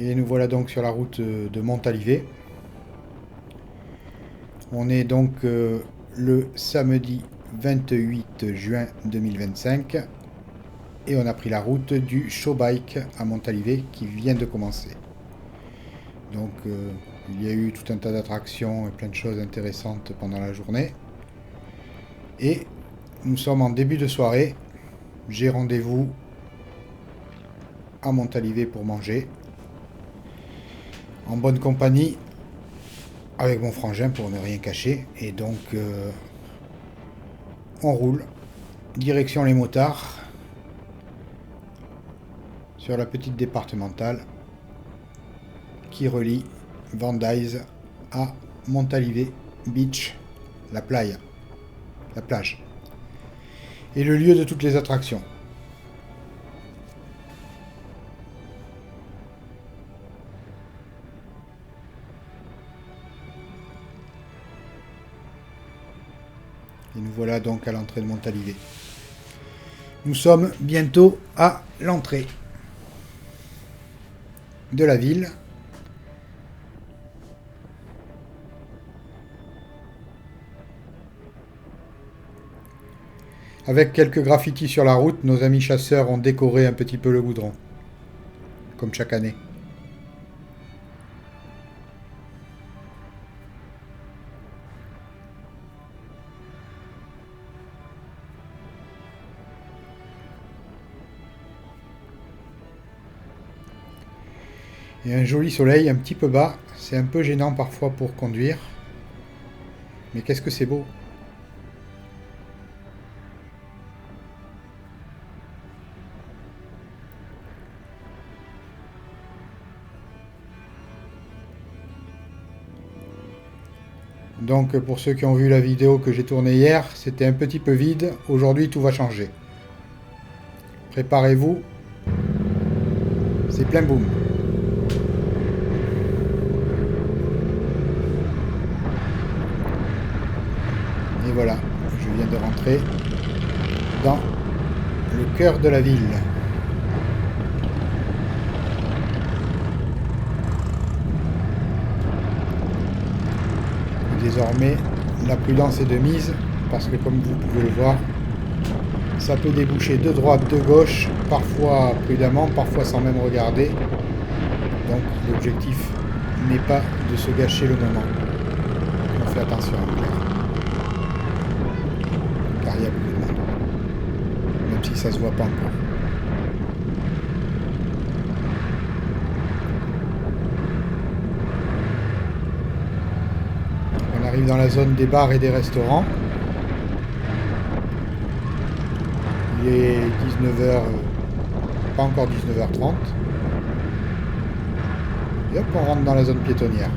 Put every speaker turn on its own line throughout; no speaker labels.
Et nous voilà donc sur la route de Montalivet. On est donc le samedi 28 juin 2025 et on a pris la route du Showbike à Montalivet qui vient de commencer. Donc il y a eu tout un tas d'attractions et plein de choses intéressantes pendant la journée. Et nous sommes en début de soirée. J'ai rendez-vous à Montalivet pour manger. En bonne compagnie avec mon frangin pour ne rien cacher. Et donc on roule. Direction les motards. Sur la petite départementale qui relie Vendaise à Montalivet Beach, la playa, la plage. Et le lieu de toutes les attractions. Et nous voilà donc à l'entrée de Montalivet. Nous sommes bientôt à l'entrée de la ville. Avec quelques graffitis sur la route, nos amis chasseurs ont décoré un petit peu le goudron. Comme chaque année. Et un joli soleil un petit peu bas. C'est un peu gênant parfois pour conduire. Mais qu'est-ce que c'est beau! Donc pour ceux qui ont vu la vidéo que j'ai tournée hier, c'était un petit peu vide. Aujourd'hui tout va changer. Préparez-vous. C'est plein boom. Et voilà, je viens de rentrer dans le cœur de la ville. Désormais, la prudence est de mise, parce que comme vous pouvez le voir, ça peut déboucher de droite, de gauche, parfois prudemment, parfois sans même regarder. Donc l'objectif n'est pas de se gâcher le moment. On fait attention en clair. Car il y a beaucoup de monde. Même si ça se voit pas encore. On arrive dans la zone des bars et des restaurants. Il est 19h, pas encore 19h30. Et hop, on rentre dans la zone piétonnière.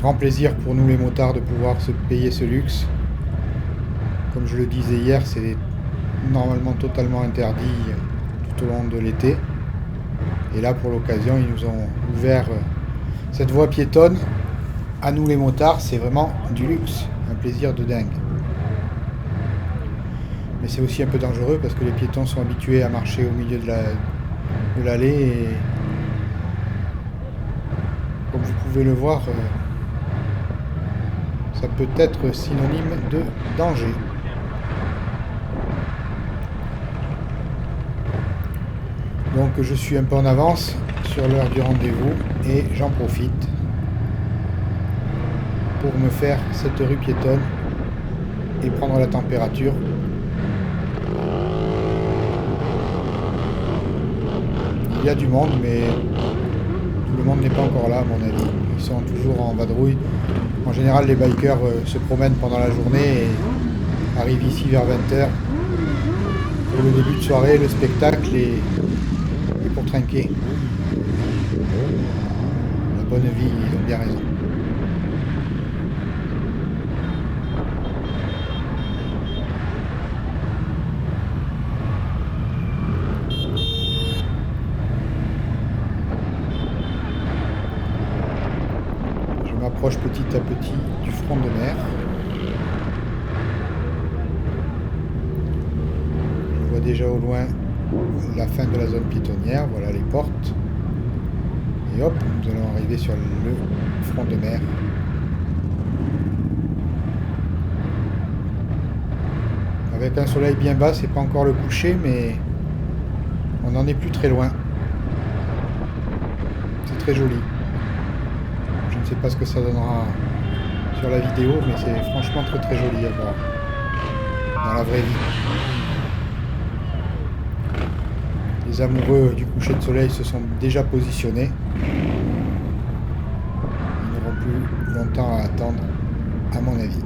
Grand plaisir pour nous les motards de pouvoir se payer ce luxe. Comme je le disais hier, c'est normalement totalement interdit tout au long de l'été. Et là, pour l'occasion, ils nous ont ouvert cette voie piétonne. À nous les motards, c'est vraiment du luxe, un plaisir de dingue. Mais c'est aussi un peu dangereux parce que les piétons sont habitués à marcher au milieu de l'allée et comme vous pouvez le voir, ça peut être synonyme de danger. Donc je suis un peu en avance sur l'heure du rendez-vous et j'en profite pour me faire cette rue piétonne et prendre la température. Il y a du monde, mais tout le monde n'est pas encore là à mon avis. Ils sont toujours en vadrouille. En général, les bikers se promènent pendant la journée et arrivent ici vers 20h pour le début de soirée, le spectacle et pour trinquer. La bonne vie, ils ont bien raison. s'approche petit à petit du front de mer. On voit déjà au loin la fin de la zone piétonnière. Voilà les portes. Et hop, nous allons arriver sur le front de mer. Avec un soleil bien bas, c'est pas encore le coucher, mais on n'en est plus très loin. C'est très joli. Je ne sais pas ce que ça donnera sur la vidéo, mais c'est franchement très très joli à voir dans la vraie vie. Les amoureux du coucher de soleil se sont déjà positionnés. Ils n'auront plus longtemps à attendre, à mon avis.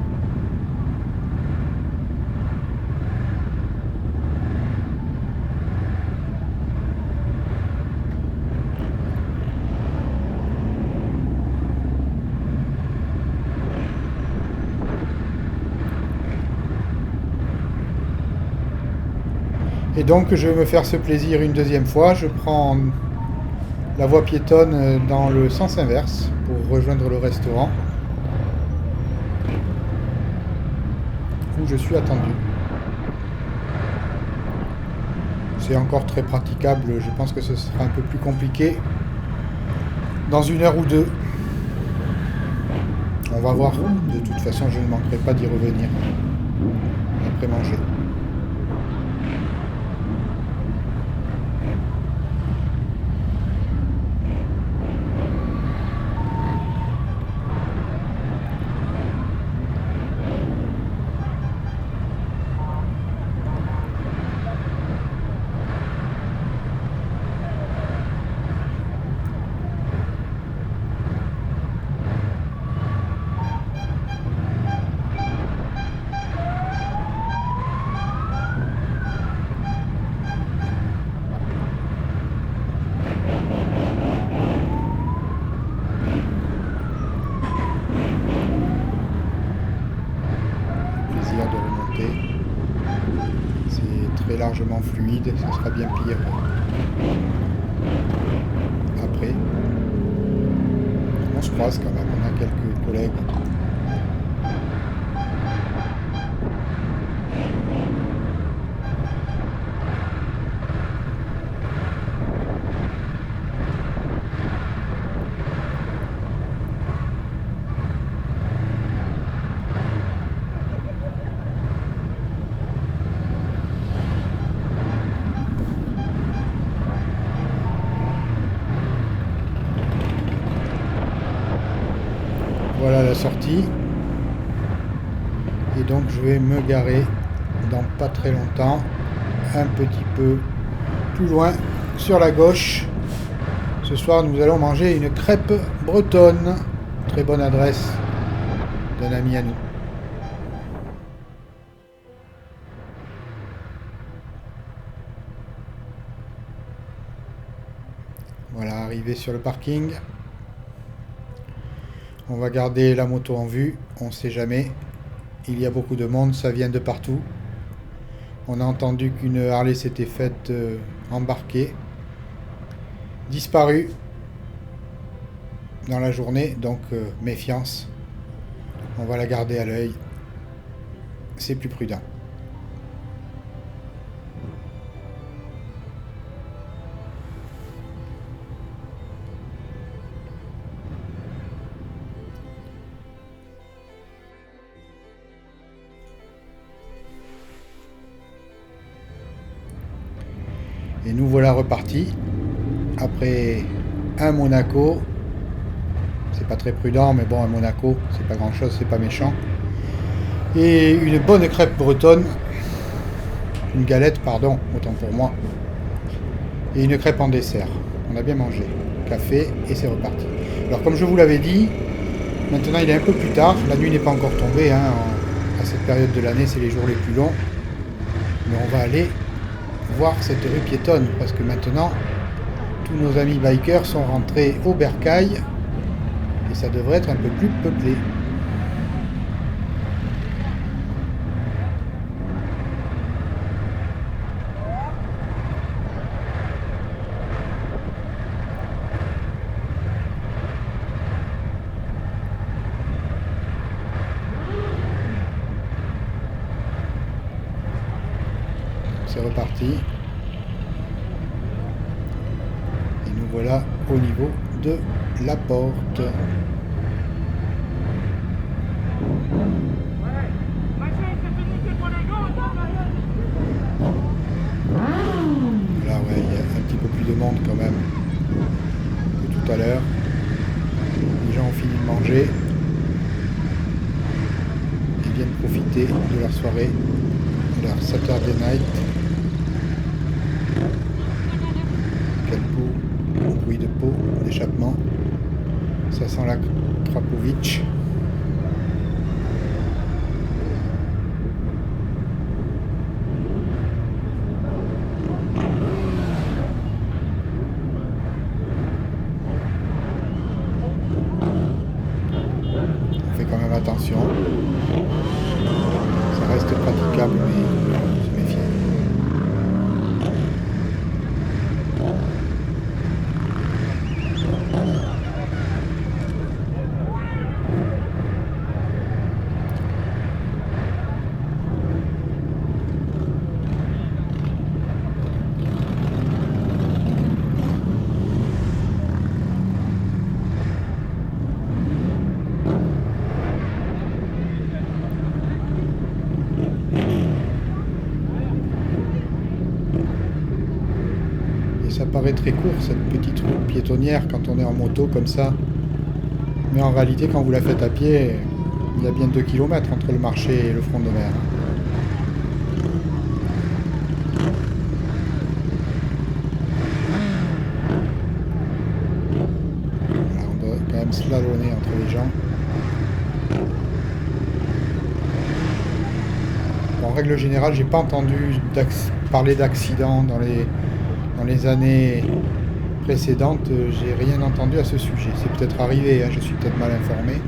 Et donc je vais me faire ce plaisir une deuxième fois. Je prends la voie piétonne dans le sens inverse pour rejoindre le restaurant où je suis attendu. C'est encore très praticable. Je pense que ce sera un peu plus compliqué dans 1 heure ou 2. On va voir. De toute façon, je ne manquerai pas d'y revenir après manger. C'est très largement fluide, ça sera bien pire après. On se croise quand même, on a quelques collègues. Voilà la sortie. Et donc je vais me garer dans pas très longtemps, un petit peu plus loin sur la gauche. Ce soir nous allons manger une crêpe bretonne. Très bonne adresse d'un ami à nous. Voilà, arrivé sur le parking. On va garder la moto en vue, on ne sait jamais. Il y a beaucoup de monde, ça vient de partout. On a entendu qu'une Harley s'était faite embarquer. Disparue dans la journée, donc méfiance. On va la garder à l'œil. C'est plus prudent. Et nous voilà repartis après un Monaco. C'est pas très prudent, mais bon, un Monaco, c'est pas grand chose, c'est pas méchant. Et une bonne crêpe bretonne, une galette, pardon, autant pour moi, et une crêpe en dessert. On a bien mangé, café, et c'est reparti. Alors comme je vous l'avais dit, maintenant il est un peu plus tard, la nuit n'est pas encore tombée, hein, à cette période de l'année, c'est les jours les plus longs. Mais on va aller voir cette rue piétonne, parce que maintenant, tous nos amis bikers sont rentrés au bercail, et ça devrait être un peu plus peuplé. voilà au niveau de la porte. Là, ouais, il y a un petit peu plus de monde quand même que tout à l'heure. Les gens ont fini de manger. Ils viennent profiter de leur soirée, de leur Saturday night. Quel bruit de pot, d'échappement. Ça sent la Krapovic. On fait quand même attention. Ça reste praticable, mais il faut se méfier. Ça paraît très court cette petite route piétonnière quand on est en moto comme ça, mais en réalité quand vous la faites à pied, il y a bien 2 km entre le marché et le front de mer. Voilà, on doit quand même slalonner entre les gens. Bon, en règle générale, j'ai pas entendu parler d'accidents dans les années précédentes, j'ai rien entendu à ce sujet. C'est peut-être arrivé, hein, je suis peut-être mal informé.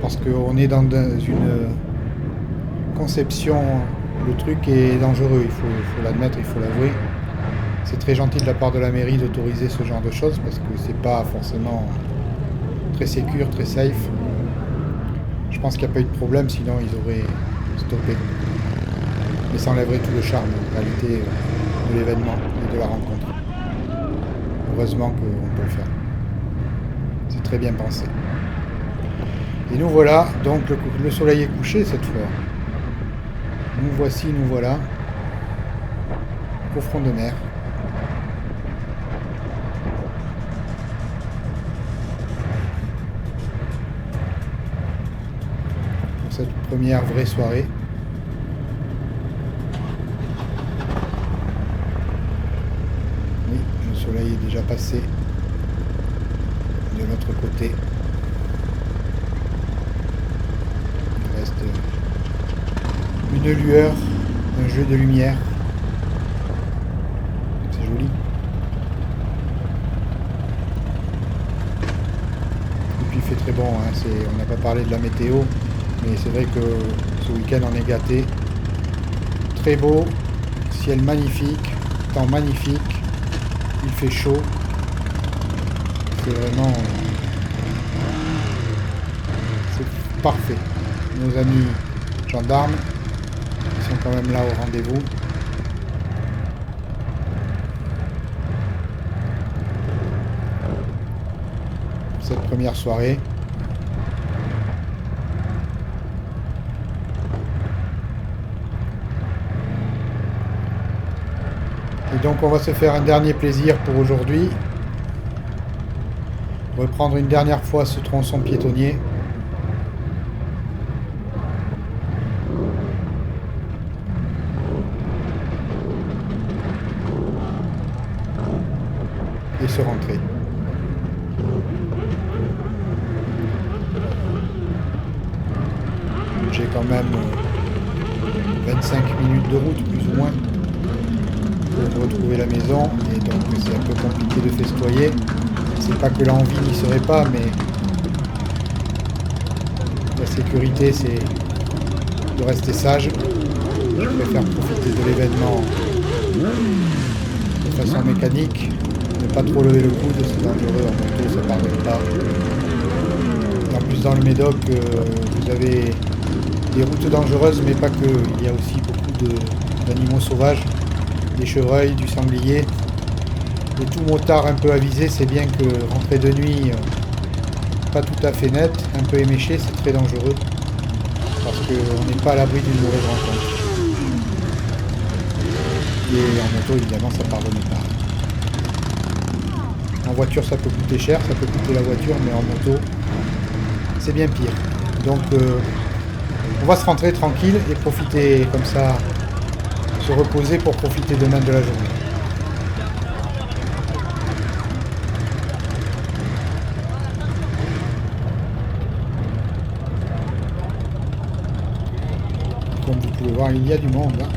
Parce qu'on est dans une conception, le truc est dangereux, il faut l'admettre, il faut l'avouer. C'est très gentil de la part de la mairie d'autoriser ce genre de choses, parce que c'est pas forcément très sécure, très safe. Je pense qu'il n'y a pas eu de problème, sinon ils auraient stoppé. Mais ça enlèverait tout le charme, en réalité, de l'événement et de la rencontre. Heureusement qu'on peut le faire. C'est très bien pensé. Et nous voilà, donc le soleil est couché cette fois. Nous voici, nous voilà, au front de mer. Pour cette première vraie soirée. Le soleil est déjà passé de l'autre côté. Il reste une lueur, un jeu de lumière. C'est joli. Et puis il fait très bon, hein. On n'a pas parlé de la météo, mais c'est vrai que ce week-end on est gâté. Très beau, ciel magnifique, temps magnifique. Il fait chaud. C'est vraiment... c'est parfait. Nos amis gendarmes, ils sont quand même là au rendez-vous. Pour cette première soirée. Et donc on va se faire un dernier plaisir pour aujourd'hui. Reprendre une dernière fois ce tronçon piétonnier. Et se rentrer. J'ai quand même 25 minutes de route plus ou moins pour retrouver la maison, et donc c'est un peu compliqué de festoyer. C'est pas que l'envie n'y serait pas, mais la sécurité c'est de rester sage. Je préfère profiter de l'événement de façon mécanique, ne pas trop lever le coude, c'est dangereux en moto, ça pardonne pas. En plus dans le Médoc, vous avez des routes dangereuses, mais pas que, il y a aussi beaucoup d'animaux sauvages. Des chevreuils, du sanglier, Et tout motard un peu avisé, c'est bien que rentrer de nuit, pas tout à fait net, un peu éméché, c'est très dangereux. Parce qu'on n'est pas à l'abri d'une mauvaise rencontre. Et en moto, évidemment, ça pardonne pas. En voiture, ça peut coûter cher, ça peut coûter la voiture, mais en moto, c'est bien pire. Donc, on va se rentrer tranquille et profiter comme ça, se reposer pour profiter demain de la journée. Comme vous pouvez voir, il y a du monde. Hein.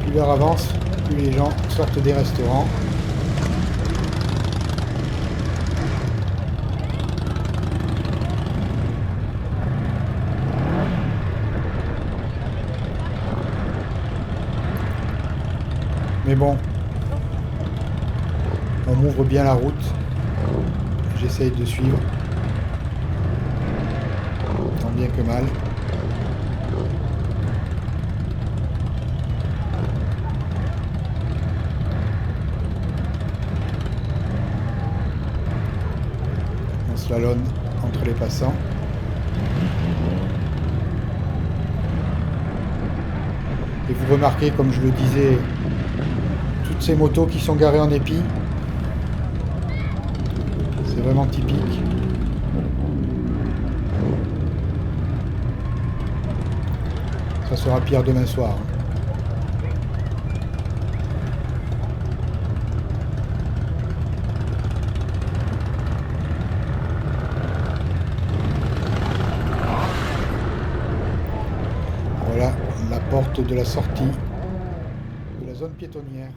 Plus l'heure avance, plus les gens sortent des restaurants. Mais bon, on m'ouvre bien la route. J'essaye de suivre. Tant bien que mal. On slalom entre les passants. Et vous remarquez, comme je le disais, toutes ces motos qui sont garées en épi. C'est vraiment typique. Ça sera pire demain soir. Voilà la porte de la sortie de la zone piétonnière.